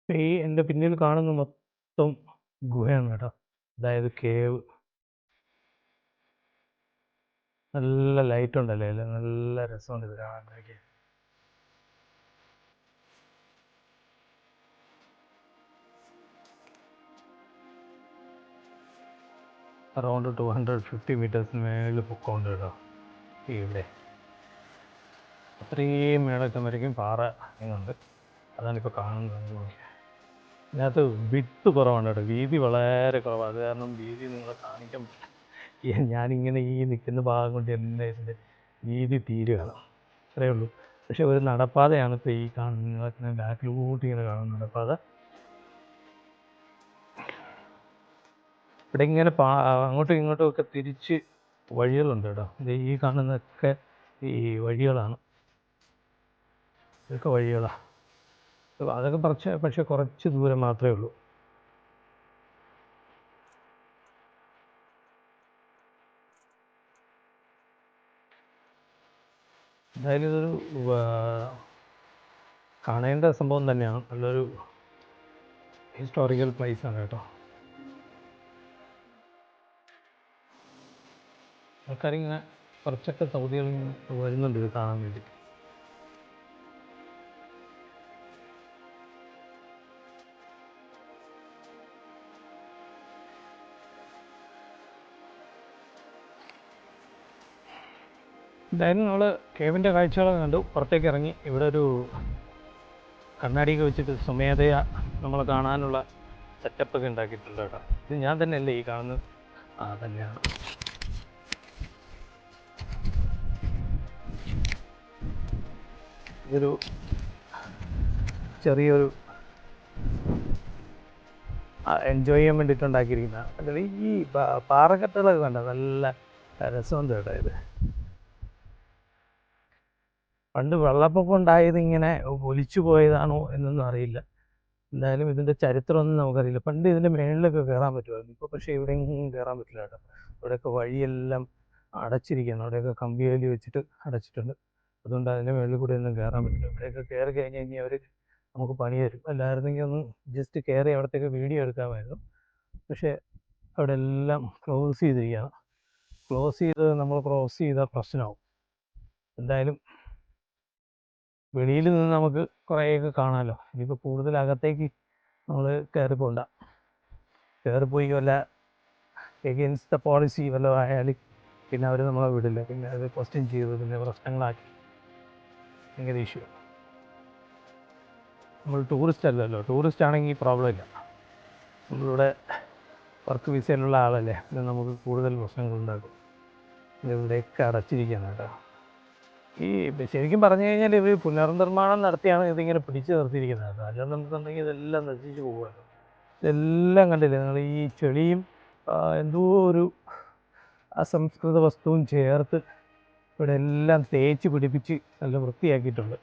ഈ എൻ്റെ പിന്നിൽ കാണുന്ന മൊത്തം ഗുഹയാണ് കേട്ടോ. അതായത് കേവ്. നല്ല ലൈറ്റ് ഉണ്ടല്ലേ അതിൽ, നല്ല രസമുണ്ട് ഇത് കാണാനൊക്കെ. അറൗണ്ട് 250 മീറ്റേഴ്സിന് മേളിൽ പൊക്കമുണ്ട് കേട്ടോ ഇവിടെ. അത്രയും മേളൊക്കെ വരയ്ക്കും പാറ ഇങ്ങുണ്ട്. അതാണിപ്പോൾ കാണുന്നത്. ഇതിനകത്ത് വിട്ട് കുറവാണ് കേട്ടോ, വീതി വളരെ കുറവാണ്. അത് കാരണം വീതി നിങ്ങളെ കാണിക്കാൻ പറ്റില്ല. ഞാനിങ്ങനെ ഈ നിൽക്കുന്ന ഭാഗം കൊണ്ട് തന്നെ ഇതിൻ്റെ വീതി തീരുകയാണ്. അത്രയേ ഉള്ളൂ. പക്ഷെ ഒരു നടപ്പാതയാണ് ഇപ്പോൾ ഈ കാണുന്നത്. നിങ്ങളെ ബാക്കിലോട്ട് ഇങ്ങനെ കാണുന്ന നടപ്പാത. ഇവിടെ ഇങ്ങനെ അങ്ങോട്ടും ഇങ്ങോട്ടും ഒക്കെ തിരിച്ച് വഴികളുണ്ട് കേട്ടോ. ഇത് ഈ കാണുന്നതൊക്കെ ഈ വഴികളാണ്. ഇതൊക്കെ വഴികളാണ്. അതൊക്കെ പക്ഷെ കുറച്ച് ദൂരം മാത്രമേ ഉള്ളൂ. എന്തായാലും ഇതൊരു കാണേണ്ട സംഭവം തന്നെയാണ്. നല്ലൊരു ഹിസ്റ്റോറിക്കൽ പ്ലേസാണ് കേട്ടോ. ആൾക്കാരിങ്ങനെ കുറച്ചൊക്കെ സൗദികൾ വരുന്നുണ്ട് ഇത് കാണാൻ വേണ്ടി. എന്തായാലും നമ്മൾ കേവിൻ്റെ കാഴ്ചകളൊക്കെ കണ്ടു, പുറത്തേക്ക് ഇറങ്ങി. ഇവിടെ ഒരു കണ്ണാടിയൊക്കെ വെച്ചിട്ട് സ്വമേധയാ നമ്മൾ കാണാനുള്ള സെറ്റപ്പൊക്കെ ഉണ്ടാക്കിയിട്ടുണ്ട് കേട്ടോ. ഇത് ഞാൻ തന്നെയല്ലേ ഈ കാണുന്നത്? തന്നെയാണ്. ഇതൊരു ചെറിയൊരു എൻജോയ് ചെയ്യാൻ വേണ്ടിയിട്ട് ഉണ്ടാക്കിയിരിക്കുന്നതാണ്. അല്ലാതെ ഈ പാറക്കെട്ടുകളൊക്കെ കണ്ട നല്ല രസമുണ്ട് കേട്ടോ. ഇത് പണ്ട് വെള്ളപ്പൊക്കം ഉണ്ടായത് ഇങ്ങനെ ഒലിച്ചു പോയതാണോ എന്നൊന്നും അറിയില്ല. എന്തായാലും ഇതിൻ്റെ ചരിത്രമൊന്നും നമുക്കറിയില്ല. പണ്ട് ഇതിൻ്റെ മുകളിലൊക്കെ കയറാൻ പറ്റുമായിരുന്നു. ഇപ്പോൾ പക്ഷേ ഇവിടെയെങ്കിലും കയറാൻ പറ്റില്ല കേട്ടോ. ഇവിടെയൊക്കെ വഴിയെല്ലാം അടച്ചിരിക്കുകയാണ്. അവിടെയൊക്കെ കമ്പിവേലി വെച്ചിട്ട് അടച്ചിട്ടുണ്ട്. അതുകൊണ്ട് അതിൻ്റെ മുകളിൽ കൂടെ ഒന്നും കയറാൻ പറ്റില്ല. ഇവിടെയൊക്കെ കയറി കഴിഞ്ഞ് കഴിഞ്ഞാൽ അവർ നമുക്ക് പണി തരും. അല്ലായിരുന്നെങ്കിൽ ഒന്ന് ജസ്റ്റ് കയറി അവിടത്തേക്ക് വീഡിയോ എടുക്കാമായിരുന്നു. പക്ഷേ അവിടെ എല്ലാം ക്ലോസ് ചെയ്തിരിക്കുകയാണ്. ക്ലോസ് ചെയ്ത് നമ്മൾ ക്രോസ് ചെയ്താൽ പ്രശ്നമാവും. എന്തായാലും വെളിയിൽ നിന്ന് നമുക്ക് കുറേയൊക്കെ കാണാമല്ലോ. ഇനിയിപ്പോൾ കൂടുതൽ അകത്തേക്ക് നമ്മൾ കയറി പോകണ്ട. കയറിപ്പോയി വല്ല എഗെയിൻസ്റ്റ് ദ പോളിസി വല്ലതും ആയാൽ പിന്നെ അവർ നമ്മളെ വിടില്ല. പിന്നെ അത് ക്വസ്റ്റ്യൻ ചെയ്ത് പിന്നെ പ്രശ്നങ്ങളാക്കി ഭയങ്കര ഇഷ്യൂ. നമ്മൾ ടൂറിസ്റ്റ് അല്ലല്ലോ. ടൂറിസ്റ്റ് ആണെങ്കിൽ പ്രോബ്ലം ഇല്ല. നമ്മളിവിടെ വർക്ക് വിസയിലുള്ള ആളല്ലേ, പിന്നെ നമുക്ക് കൂടുതൽ പ്രശ്നങ്ങളുണ്ടാക്കും. ഇവിടെയൊക്കെ അടച്ചിരിക്കുകയാണ് കേട്ടോ. ഈ ശരിക്കും പറഞ്ഞു കഴിഞ്ഞാൽ ഇവർ പുനർനിർമ്മാണം നടത്തിയാണ് ഇതിങ്ങനെ പിടിച്ചു നിർത്തിയിരിക്കുന്നത് കേട്ടോ. അല്ലെന്നുണ്ടെന്നുണ്ടെങ്കിൽ ഇതെല്ലാം നശിച്ചു പോകുമല്ലോ. ഇതെല്ലാം കണ്ടില്ലേ നിങ്ങൾ? ഈ ചെളിയും എന്തോ ഒരു അസംസ്കൃത വസ്തുവും ചേർത്ത് ഇവിടെ എല്ലാം തേച്ച് പിടിപ്പിച്ച് നല്ല വൃത്തിയാക്കിയിട്ടുണ്ട്.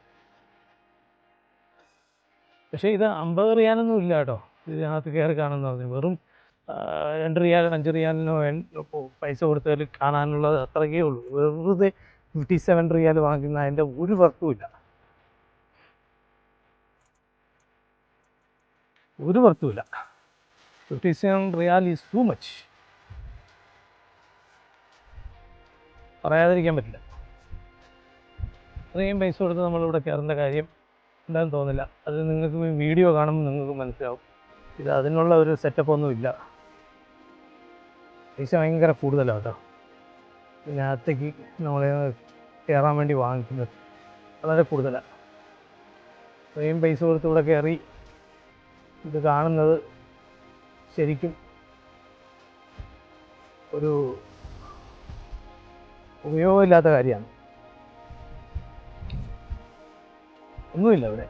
പക്ഷേ ഇത് 50 റിയാലൊന്നും ഇല്ല കേട്ടോ. ഇതിനകത്ത് കയറി കാണുന്ന പറഞ്ഞു വെറും 2 റിയാൽ 5 റിയാലിനോ പൈസ കൊടുത്താൽ കാണാനുള്ളത് അത്രയ്ക്കേ ഉള്ളൂ. വെറുതെ 57 റിയാൽ വാങ്ങിക്കുന്ന അതിൻ്റെ ഒരു വർത്തുമില്ല. ഒരു വർത്തുമില്ല. 57 റിയാൽ ഈസ് ടു മച്ച്. പറയാതിരിക്കാൻ പറ്റില്ല. അത്രയും പൈസ കൊടുത്ത് നമ്മളിവിടെ കയറേണ്ട കാര്യം എന്താണെന്ന് തോന്നില്ല. അത് നിങ്ങൾക്ക് വീഡിയോ കാണുമ്പോൾ നിങ്ങൾക്ക് മനസ്സിലാവും. ഇത് അതിനുള്ള ഒരു സെറ്റപ്പൊന്നും ഇല്ല. പൈസ ഭയങ്കര കൂടുതലാണ് കേട്ടോ. ഇതിനകത്തേക്ക് നമ്മൾ കയറാൻ വേണ്ടി വാങ്ങിക്കുന്നത് വളരെ കൂടുതലാണ്. അത്രയും പൈസ കൊടുത്ത് ഇവിടെ കയറി ഇത് കാണുന്നത് ശരിക്കും ഒരു ഉപയോഗമില്ലാത്ത കാര്യമാണ്. ഒന്നുമില്ല ഇവിടെ.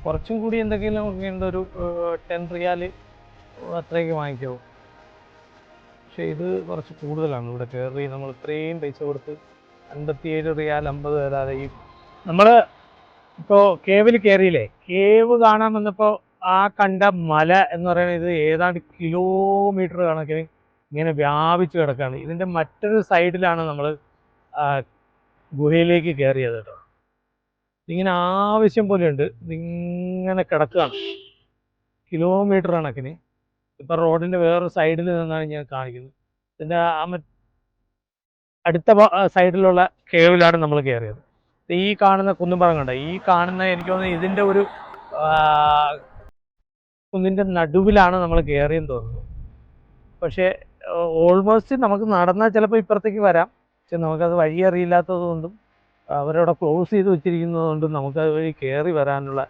കുറച്ചും കൂടി എന്തെങ്കിലും ഒക്കെ ഉണ്ട്, ഒരു 10 റിയാൽ അത്രയൊക്കെ വാങ്ങിക്കാവും. പക്ഷേ ഇത് കുറച്ച് കൂടുതലാണ്. ഇവിടെ കയറി നമ്മൾ ഇത്രയും പൈസ കൊടുത്ത് 57 റിയാൽ 50 വരാതെ ഈ നമ്മൾ ഇപ്പോൾ കേവിൽ കയറിയില്ലേ? കേവ് കാണാൻ വന്നപ്പോൾ ആ കണ്ട മല എന്ന് പറയുന്നത് ഇത് ഏതാണ്ട് കിലോമീറ്റർ കണക്കിന് ഇങ്ങനെ വ്യാപിച്ച് കിടക്കുകയാണ്. ഇതിൻ്റെ മറ്റൊരു സൈഡിലാണ് നമ്മൾ ഗുഹയിലേക്ക് കയറിയത് കേട്ടോ. ഇതിങ്ങനെ ആവശ്യം പോലെയുണ്ട്. ഇതിങ്ങനെ കിടക്കുകയാണ് കിലോമീറ്റർ കണക്കിന്. ഇപ്പം റോഡിൻ്റെ വേറൊരു സൈഡിൽ നിന്നാണ് ഞാൻ കാണിക്കുന്നത്. ഇതിൻ്റെ അടുത്ത സൈഡിലുള്ള കേവിലാണ് നമ്മൾ കയറിയത്. ഈ കാണുന്ന കുന്നുംപുറം കണ്ട, ഈ കാണുന്ന എനിക്ക് തോന്നുന്നു ഇതിൻ്റെ ഒരു കുന്നിൻ്റെ നടുവിലാണ് നമ്മൾ കയറിയെന്ന് തോന്നുന്നു. പക്ഷേ ഓൾമോസ്റ്റ് നമുക്ക് നടന്നാൽ ചിലപ്പോൾ ഇപ്പുറത്തേക്ക് വരാം. പക്ഷെ നമുക്കത് വഴി അറിയില്ലാത്തത് കൊണ്ടും അവരവിടെ ക്ലോസ് ചെയ്ത് വെച്ചിരിക്കുന്നത് കൊണ്ടും നമുക്കത് വഴി കയറി വരാനുള്ള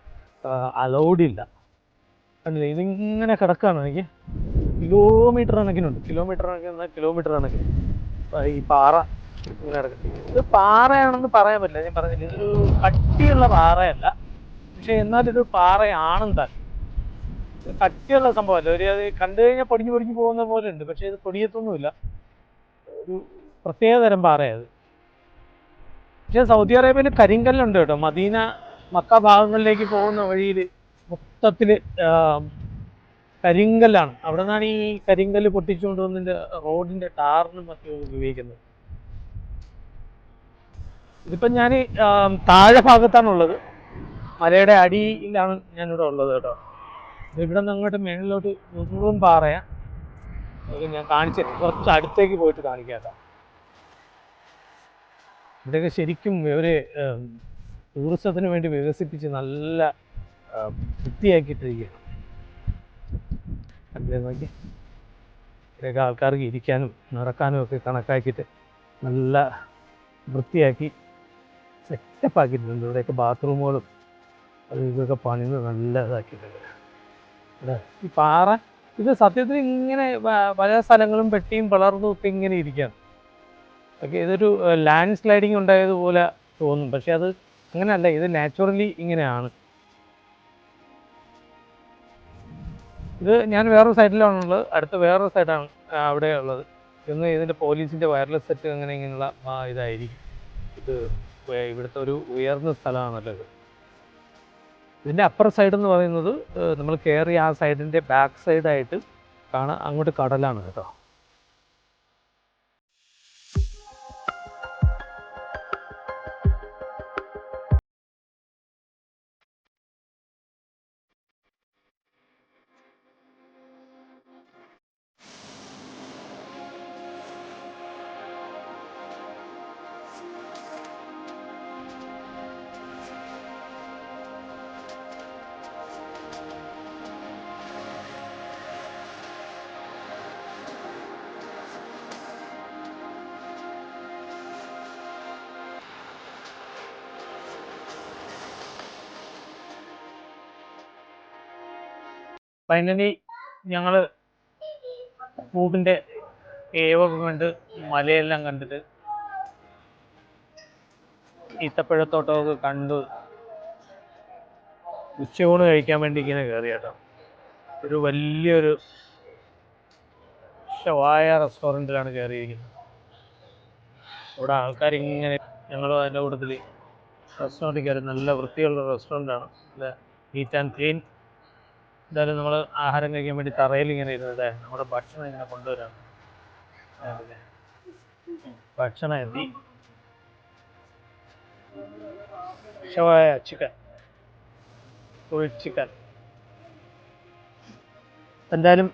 അലൗഡില്ല. കണ്ടില്ലേ, ഇതിങ്ങനെ കിടക്കുകയാണ്. എനിക്ക് കിലോമീറ്റർ കണക്കിനുണ്ട്, കിലോമീറ്റർ കണക്കിന് ഈ പാറ ഇങ്ങനെ കിടക്കും. ഇത് പാറയാണെന്ന് പറയാൻ പറ്റില്ല. ഞാൻ പറഞ്ഞില്ല, ഇതൊരു കട്ടിയുള്ള പാറയല്ല, പക്ഷെ എന്നാലിത് പാറയാണെന്ന് തന്നെ. കട്ടിയുള്ള സംഭവമല്ല. അത് കണ്ടു കഴിഞ്ഞാൽ പൊടിഞ്ഞു പോകുന്ന പോലെ ഉണ്ട്, പക്ഷെ ഇത് പൊടിയത്തൊന്നുമില്ല. ഒരു പ്രത്യേക തരം പാറയത്. പക്ഷെ സൗദി അറേബ്യയിൽ കരിങ്കല്ലുണ്ട് കേട്ടോ. മദീന മക്ക ഭാഗങ്ങളിലേക്ക് പോകുന്ന വഴിയിൽ മൊത്തത്തിൽ കരിങ്കല്ലാണ്. അവിടെ നിന്നാണ് ഈ കരിങ്കല്ല് പൊട്ടിച്ചുകൊണ്ട് വന്നിൻ്റെ റോഡിൻ്റെ ടാറിനും മറ്റും ഉപയോഗിക്കുന്നത്. ഇതിപ്പം ഞാൻ താഴെ ഭാഗത്താണുള്ളത്, മലയുടെ അടിയിലാണ് ഞാനിവിടെ ഉള്ളത് കേട്ടോ. ഇവിടെ നിന്ന് അങ്ങോട്ട് മേളിലോട്ട് മുഴുവൻ പാറയാ. അത് ഞാൻ കുറച്ച് അടുത്തേക്ക് പോയിട്ട് കാണിക്കാം കേട്ടോ. ഇവിടെയൊക്കെ ശരിക്കും ഇവർ ടൂറിസത്തിന് വേണ്ടി വികസിപ്പിച്ച് നല്ല വൃത്തിയാക്കിയിട്ടിരിക്കുകയാണ്. കണ്ടേ നോക്കി, ഇവിടെയൊക്കെ ആൾക്കാർക്ക് ഇരിക്കാനും നടക്കാനും ഒക്കെ കണക്കാക്കിയിട്ട് നല്ല വൃത്തിയാക്കി സെറ്റപ്പാക്കിയിട്ടുണ്ട്. ഇവിടെയൊക്കെ ബാത്റൂമുകളും അത് ഇതൊക്കെ പണിത് നല്ല ഇതാക്കിയിട്ടുണ്ട്. ഇവിടെ ഈ പാറ ഇത് സത്യത്തിൽ ഇങ്ങനെ പല സ്ഥലങ്ങളും പെട്ടിയും പിളർന്നും ഒക്കെ ഇങ്ങനെ ഇരിക്കുകയാണ്. ഓക്കെ, ഇതൊരു ലാൻഡ് സ്ലൈഡിങ് ഉണ്ടായതുപോലെ തോന്നും, പക്ഷെ അത് അങ്ങനെയല്ല. ഇത് നാച്ചുറലി ഇങ്ങനെയാണ്. ഇത് ഞാൻ വേറൊരു സൈഡിലാണുള്ളത്, അടുത്ത വേറൊരു സൈഡാണ് അവിടെ ഉള്ളത്. ഇന്ന് ഇതിൻ്റെ പോലീസിൻ്റെ വയർലെസ് സെറ്റ് ഇങ്ങനെയുള്ള ഇതായിരിക്കും. ഇത് ഇവിടുത്തെ ഒരു ഉയർന്ന സ്ഥലമാണല്ലോ ഇത്. ഇതിൻ്റെ അപ്പർ സൈഡ് എന്ന് പറയുന്നത് നമ്മൾ കയറി ആ സൈഡിൻ്റെ ബാക്ക് സൈഡായിട്ട് കാണാം, അങ്ങോട്ട് കടലാണ് കേട്ടോ. ഫൈനലി ഞങ്ങൾ പൂവിൻ്റെ ഏവൊക്കെ കണ്ട് മലയെല്ലാം കണ്ടിട്ട് ഈത്തപ്പഴത്തോട്ടമൊക്കെ കണ്ട് ഉച്ചയൂണ് കഴിക്കാൻ വേണ്ടി ഇങ്ങനെ കയറി കേട്ടോ. ഒരു വലിയൊരു ഷവായ റെസ്റ്റോറൻറ്റിലാണ് കയറിയിരിക്കുന്നത്. ഇവിടെ ആൾക്കാരിങ്ങനെ, ഞങ്ങളും അതിൻ്റെ കൂട്ടത്തിൽ റെസ്റ്റോറൻറ്റിൽ കയറി. നല്ല വൃത്തിയുള്ള റെസ്റ്റോറൻറ്റാണ്, നല്ല നീറ്റ് ആൻഡ് ക്ലീൻ. എന്തായാലും നമ്മൾ ആഹാരം കഴിക്കാൻ വേണ്ടി തറയിൽ ഇങ്ങനെ ഇരുന്നത് നമ്മുടെ ഭക്ഷണം ഇങ്ങനെ കൊണ്ടുവരാണ്. ഭക്ഷണം എത്തി. ഷവായ ചിക്കൻ, ഫുൾ ചിക്കൻ. എന്തായാലും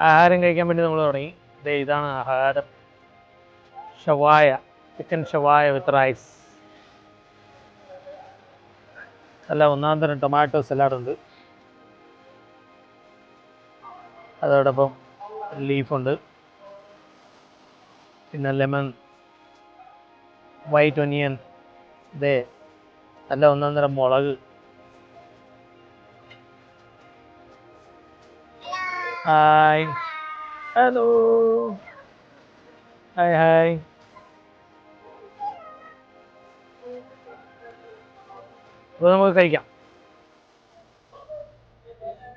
ആഹാരം കഴിക്കാൻ വേണ്ടി നമ്മൾ തുടങ്ങി. ഇതാണ് ആഹാരം, ഷവായ, ചിക്കൻ ഷവായ വിത്ത് റൈസ്. നല്ല ഒന്നാം തരം ടൊമാറ്റോ സലാഡുണ്ട്, അതോടൊപ്പം ലീഫുണ്ട്, പിന്നെ ലെമൺ, വൈറ്റ് ഒനിയൻ, നല്ല ഒന്നാം തരം മുളക്. Hi, hello, hi hi. അപ്പോൾ നമുക്ക് കഴിക്കാം.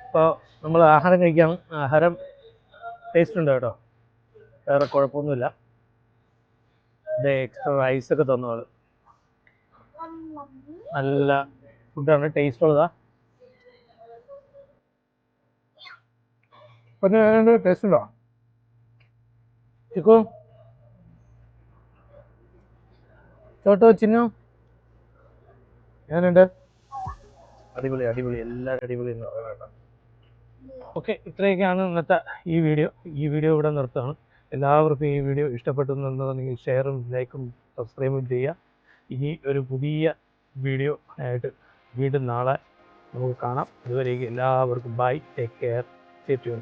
അപ്പോൾ നമ്മൾ ആഹാരം കഴിക്കാം. ആഹാരം ടേസ്റ്റ് ഉണ്ട് കേട്ടോ, വേറെ കുഴപ്പമൊന്നുമില്ല. എക്സ്ട്രാ റൈസൊക്കെ തന്നോളൂ. നല്ല ഫുഡാണ്, ടേസ്റ്റ് ഉള്ളതാ. പിന്നെ ടേസ്റ്റ് ഉണ്ടോ ചിക്കു? ചോട്ടോ ചിന്നു ഞാനുണ്ട് അടിപൊളി അടിപൊളി എല്ലാവരും അടിപൊളി എന്ന് പറയുന്നത്. ഓക്കെ, ഇത്രയൊക്കെയാണ് ഇന്നത്തെ ഈ വീഡിയോ ഇവിടെ നിർത്തുകയാണ്. എല്ലാവർക്കും ഈ വീഡിയോ ഇഷ്ടപ്പെട്ടുന്നുണ്ടെന്നുണ്ടെങ്കിൽ ഷെയറും ലൈക്കും സബ്സ്ക്രൈബും ചെയ്യുക. ഇനി ഒരു പുതിയ വീഡിയോ ആയിട്ട് വീണ്ടും നാളെ നമുക്ക് കാണാം. അതുവരേക്കും എല്ലാവർക്കും bye, take care, stay tune.